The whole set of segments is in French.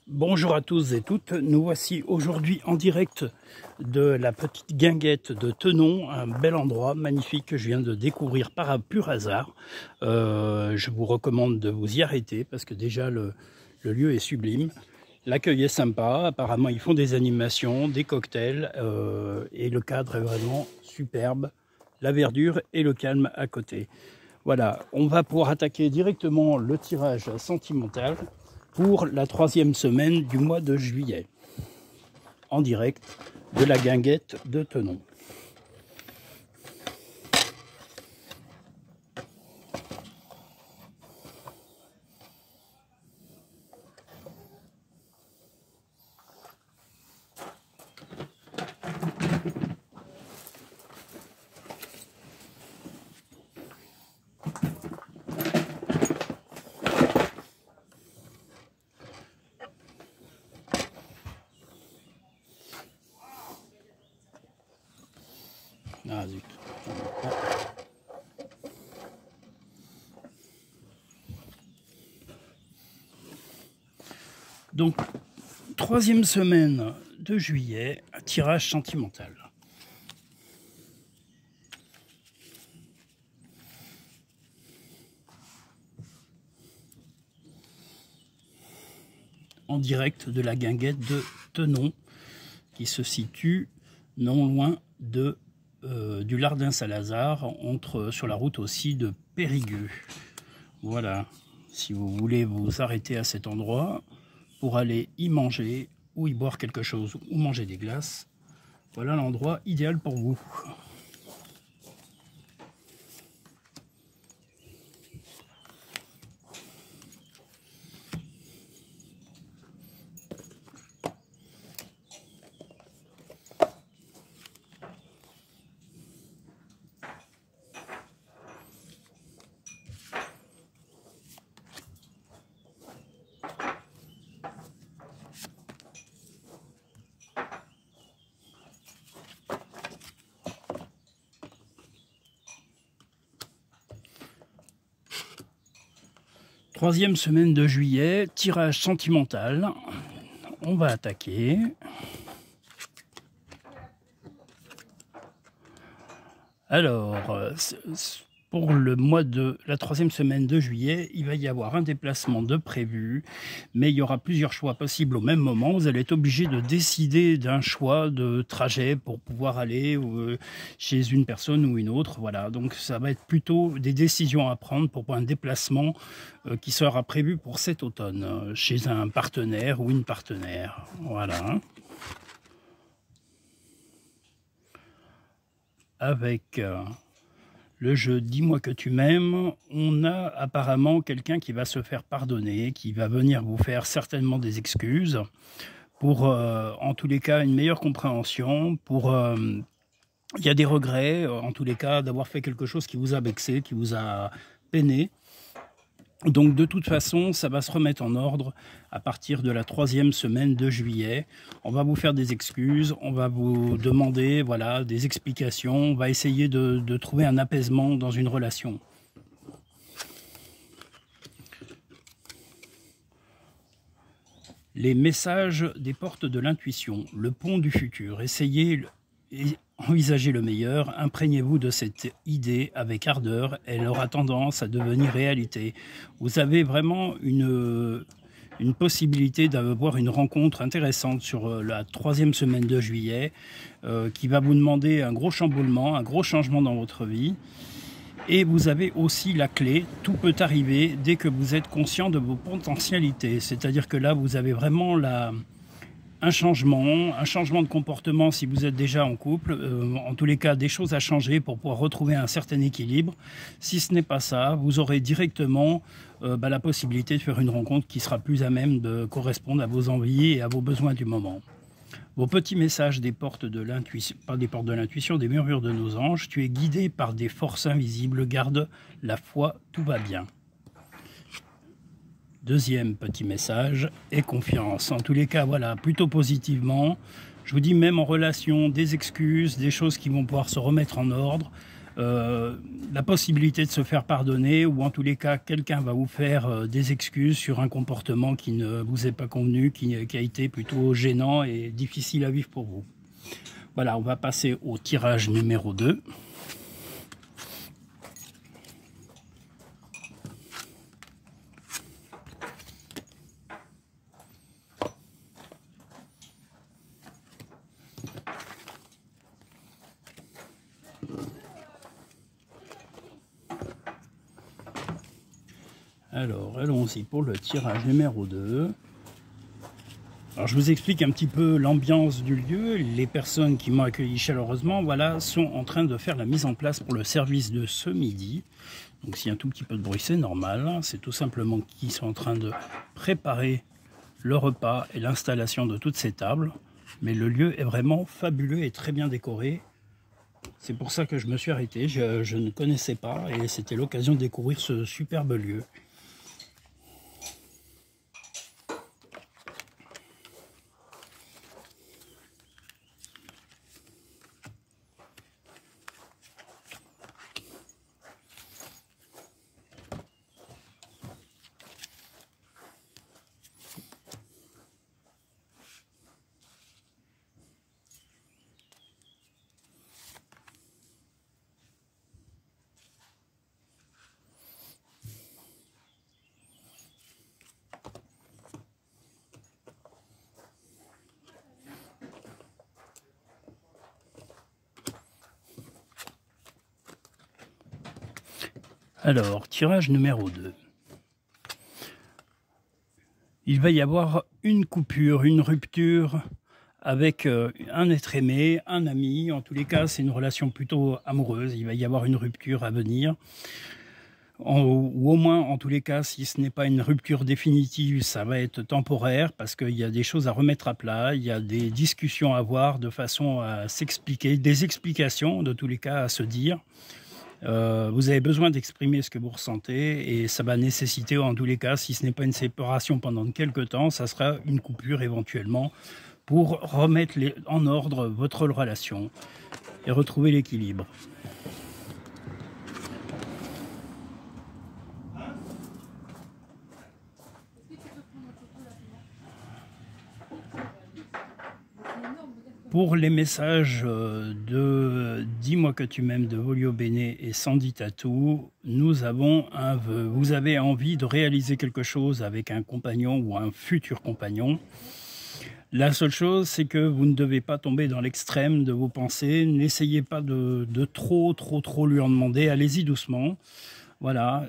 Bonjour à tous et toutes, nous voici aujourd'hui en direct de la petite guinguette de Tenon, un bel endroit magnifique que je viens de découvrir par pur hasard. Je vous recommande de vous y arrêter parce que déjà le lieu est sublime. L'accueil est sympa, apparemment ils font des animations, des cocktails et le cadre est vraiment superbe. La verdure et le calme à côté. Voilà, on va pouvoir attaquer directement le tirage sentimental pour la 3e semaine du mois de juillet, en direct de la guinguette de Tenon. Ah zut. Donc, 3e semaine de juillet, un tirage sentimental. En direct de la guinguette de Tenon, qui se situe non loin de du Lardin-Saint-Lazare, sur la route aussi de Périgueux. Voilà, si vous voulez vous arrêter à cet endroit pour aller y manger ou y boire quelque chose ou manger des glaces, voilà l'endroit idéal pour vous. Troisième semaine de juillet, tirage sentimental. On va attaquer. Alors, pour le mois de la 3e semaine de juillet, il va y avoir un déplacement de prévu, mais il y aura plusieurs choix possibles au même moment. Vous allez être obligé de décider d'un choix de trajet pour pouvoir aller chez une personne ou une autre. Voilà, donc ça va être plutôt des décisions à prendre pour un déplacement qui sera prévu pour cet automne, chez un partenaire ou une partenaire. Voilà. Avec le jeu Dis-moi que tu m'aimes, on a apparemment quelqu'un qui va se faire pardonner, qui va venir vous faire certainement des excuses pour, en tous les cas, une meilleure compréhension, pour... il y a des regrets, en tous les cas, d'avoir fait quelque chose qui vous a vexé, qui vous a peiné. Donc de toute façon, ça va se remettre en ordre à partir de la 3e semaine de juillet. On va vous faire des excuses, on va vous demander voilà, des explications, on va essayer de trouver un apaisement dans une relation. Les messages des portes de l'intuition, le pont du futur, essayez et envisagez le meilleur, imprégnez-vous de cette idée avec ardeur, elle aura tendance à devenir réalité. Vous avez vraiment une possibilité d'avoir une rencontre intéressante sur la 3e semaine de juillet qui va vous demander un gros chamboulement, un gros changement dans votre vie. Et vous avez aussi la clé, tout peut arriver dès que vous êtes conscient de vos potentialités. C'est-à-dire que là, vous avez vraiment un changement de comportement si vous êtes déjà en couple. En tous les cas, des choses à changer pour pouvoir retrouver un certain équilibre. Si ce n'est pas ça, vous aurez directement la possibilité de faire une rencontre qui sera plus à même de correspondre à vos envies et à vos besoins du moment. Vos petits messages des portes de l'intuition, pas des portes de l'intuition, des murmures de nos anges. Tu es guidé par des forces invisibles, garde la foi, tout va bien. Deuxième petit message, et confiance. En tous les cas, voilà, plutôt positivement. Je vous dis, même en relation, des excuses, des choses qui vont pouvoir se remettre en ordre. la possibilité de se faire pardonner, ou en tous les cas, quelqu'un va vous faire des excuses sur un comportement qui ne vous est pas convenu, qui a été plutôt gênant et difficile à vivre pour vous. Voilà, on va passer au tirage numéro 2. Alors, allons-y pour le tirage numéro 2. Alors, je vous explique un petit peu l'ambiance du lieu. Les personnes qui m'ont accueilli chaleureusement, voilà, sont en train de faire la mise en place pour le service de ce midi. Donc, s'il y a un tout petit peu de bruit, c'est normal. C'est tout simplement qu'ils sont en train de préparer le repas et l'installation de toutes ces tables. Mais le lieu est vraiment fabuleux et très bien décoré. C'est pour ça que je me suis arrêté. Je ne connaissais pas et c'était l'occasion de découvrir ce superbe lieu. Alors, tirage numéro 2. Il va y avoir une coupure, une rupture avec un être aimé, un ami. En tous les cas, c'est une relation plutôt amoureuse. Il va y avoir une rupture à venir. Ou au moins, en tous les cas, si ce n'est pas une rupture définitive, ça va être temporaire parce qu'il y a des choses à remettre à plat, il y a des discussions à avoir de façon à s'expliquer, des explications de tous les cas à se dire. Vous avez besoin d'exprimer ce que vous ressentez et ça va nécessiter en tous les cas, si ce n'est pas une séparation pendant quelques temps, ça sera une coupure éventuellement pour remettre en ordre votre relation et retrouver l'équilibre. Pour les messages de Dis-moi que tu m'aimes de Volio Bene et Sandy Tattoo, nous avons un vœu. Vous avez envie de réaliser quelque chose avec un compagnon ou un futur compagnon. La seule chose, c'est que vous ne devez pas tomber dans l'extrême de vos pensées. N'essayez pas de trop lui en demander. Allez-y doucement. Voilà.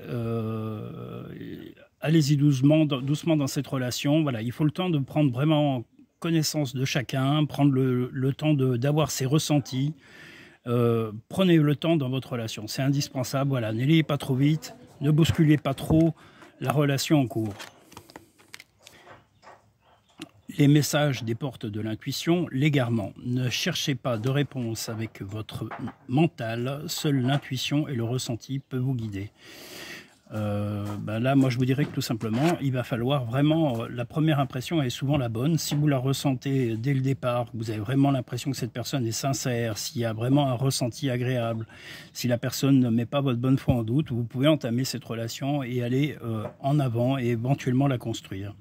Allez-y doucement dans cette relation. Voilà. Il faut le temps de prendre vraiment connaissance de chacun, prendre le temps d'avoir ses ressentis. Prenez le temps dans votre relation. C'est indispensable. Voilà. N'allez pas trop vite. Ne bousculez pas trop la relation en cours. Les messages des portes de l'intuition, l'égarement. Ne cherchez pas de réponse avec votre mental, seule l'intuition et le ressenti peuvent vous guider. Là, moi, je vous dirais que tout simplement, il va falloir vraiment... la première impression est souvent la bonne. Si vous la ressentez dès le départ, vous avez vraiment l'impression que cette personne est sincère, s'il y a vraiment un ressenti agréable, si la personne ne met pas votre bonne foi en doute, vous pouvez entamer cette relation et aller en avant et éventuellement la construire.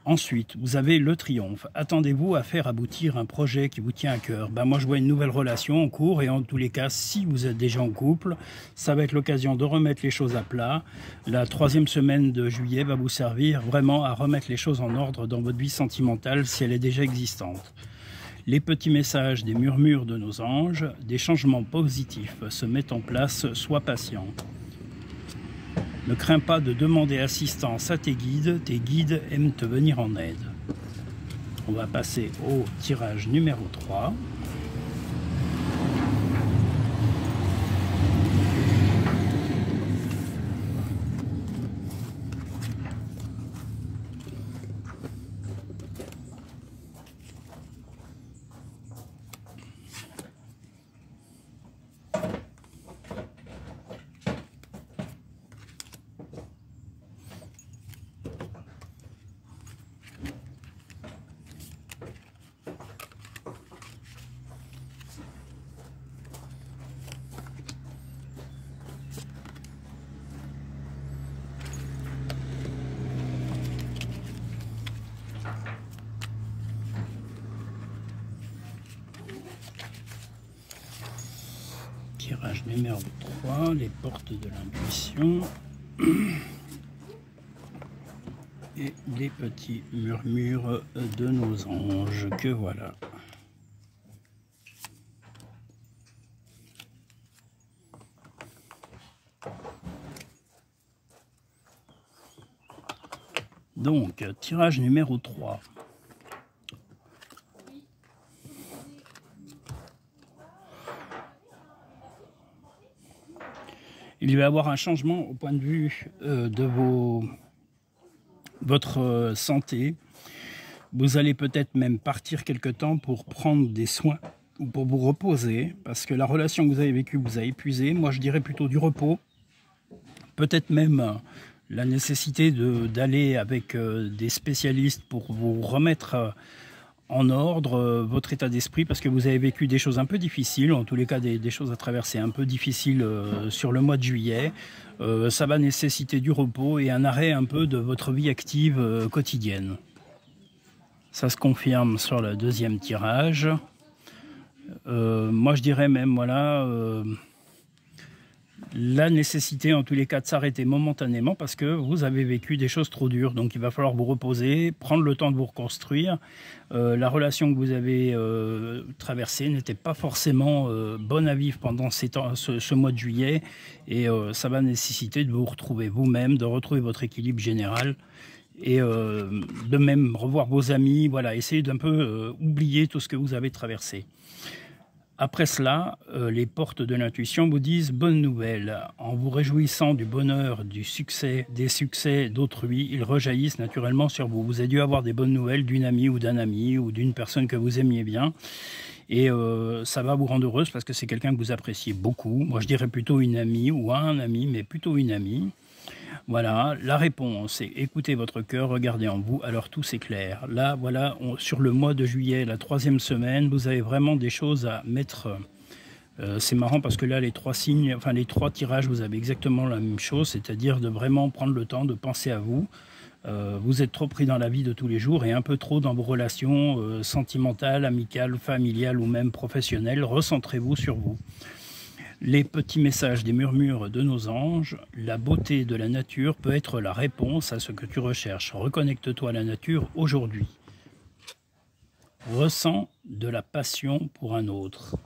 Ensuite, vous avez le triomphe. Attendez-vous à faire aboutir un projet qui vous tient à cœur. Moi, je vois une nouvelle relation en cours et en tous les cas, si vous êtes déjà en couple, ça va être l'occasion de remettre les choses à plat. La 3e semaine de juillet va vous servir vraiment à remettre les choses en ordre dans votre vie sentimentale si elle est déjà existante. Les petits messages des murmures de nos anges, des changements positifs se mettent en place, sois patient. Ne crains pas de demander assistance à tes guides aiment te venir en aide. On va passer au tirage numéro 3. tirage numéro 3, les portes de l'intuition et les petits murmures de nos anges que voilà. Donc, tirage numéro 3. Il va y avoir un changement au point de vue de votre santé. Vous allez peut-être même partir quelque temps pour prendre des soins ou pour vous reposer, parce que la relation que vous avez vécue vous a épuisé. Moi, je dirais plutôt du repos. Peut-être même la nécessité d'aller avec des spécialistes pour vous remettre en ordre votre état d'esprit, parce que vous avez vécu des choses un peu difficiles, en tous les cas des choses à traverser un peu difficiles sur le mois de juillet. Ça va nécessiter du repos et un arrêt un peu de votre vie active quotidienne. Ça se confirme sur le deuxième tirage. Moi je dirais même, voilà, la nécessité en tous les cas de s'arrêter momentanément parce que vous avez vécu des choses trop dures. Donc il va falloir vous reposer, prendre le temps de vous reconstruire. La relation que vous avez traversée n'était pas forcément bonne à vivre pendant ce mois de juillet. Et ça va nécessiter de vous retrouver vous-même, de retrouver votre équilibre général. Et de même revoir vos amis, voilà, essayez d'un peu oublier tout ce que vous avez traversé. Après cela, les portes de l'intuition vous disent bonne nouvelle. En vous réjouissant du bonheur, du succès, des succès d'autrui, ils rejaillissent naturellement sur vous. Vous avez dû avoir des bonnes nouvelles d'une amie ou d'un ami ou d'une personne que vous aimiez bien. Et ça va vous rendre heureuse parce que c'est quelqu'un que vous appréciez beaucoup. Moi, je dirais plutôt une amie ou un ami, mais plutôt une amie. Voilà, la réponse, c'est écoutez votre cœur, regardez en vous, alors tout s'éclaire. Là, voilà, sur le mois de juillet, la 3e semaine, vous avez vraiment des choses à mettre. C'est marrant parce que là, les 3 signes, enfin les 3 tirages, vous avez exactement la même chose, c'est-à-dire de vraiment prendre le temps de penser à vous. Vous êtes trop pris dans la vie de tous les jours et un peu trop dans vos relations sentimentales, amicales, familiales ou même professionnelles. Recentrez-vous sur vous. Les petits messages des murmures de nos anges, la beauté de la nature peut être la réponse à ce que tu recherches. Reconnecte-toi à la nature aujourd'hui. Ressens de la passion pour un autre.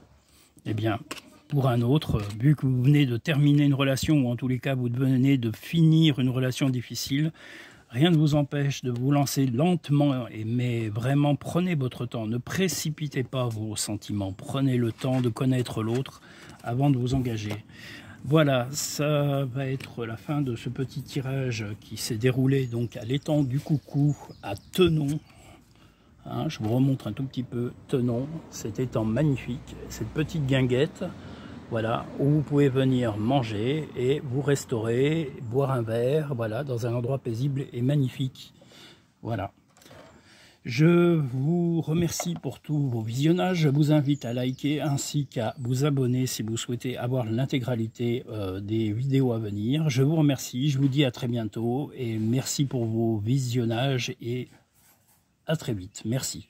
Eh bien, pour un autre, vu que vous venez de terminer une relation, ou en tous les cas vous venez de finir une relation difficile, rien ne vous empêche de vous lancer lentement, mais vraiment prenez votre temps. Ne précipitez pas vos sentiments. Prenez le temps de connaître l'autre avant de vous engager. Voilà, ça va être la fin de ce petit tirage qui s'est déroulé donc à l'étang du Coucou à Thenon. Hein, je vous remontre un tout petit peu Thenon, cet étang magnifique, cette petite guinguette. Voilà, où vous pouvez venir manger et vous restaurer, boire un verre, voilà, dans un endroit paisible et magnifique. Voilà. Je vous remercie pour tous vos visionnages. Je vous invite à liker ainsi qu'à vous abonner si vous souhaitez avoir l'intégralité des vidéos à venir. Je vous remercie, je vous dis à très bientôt et merci pour vos visionnages et à très vite. Merci.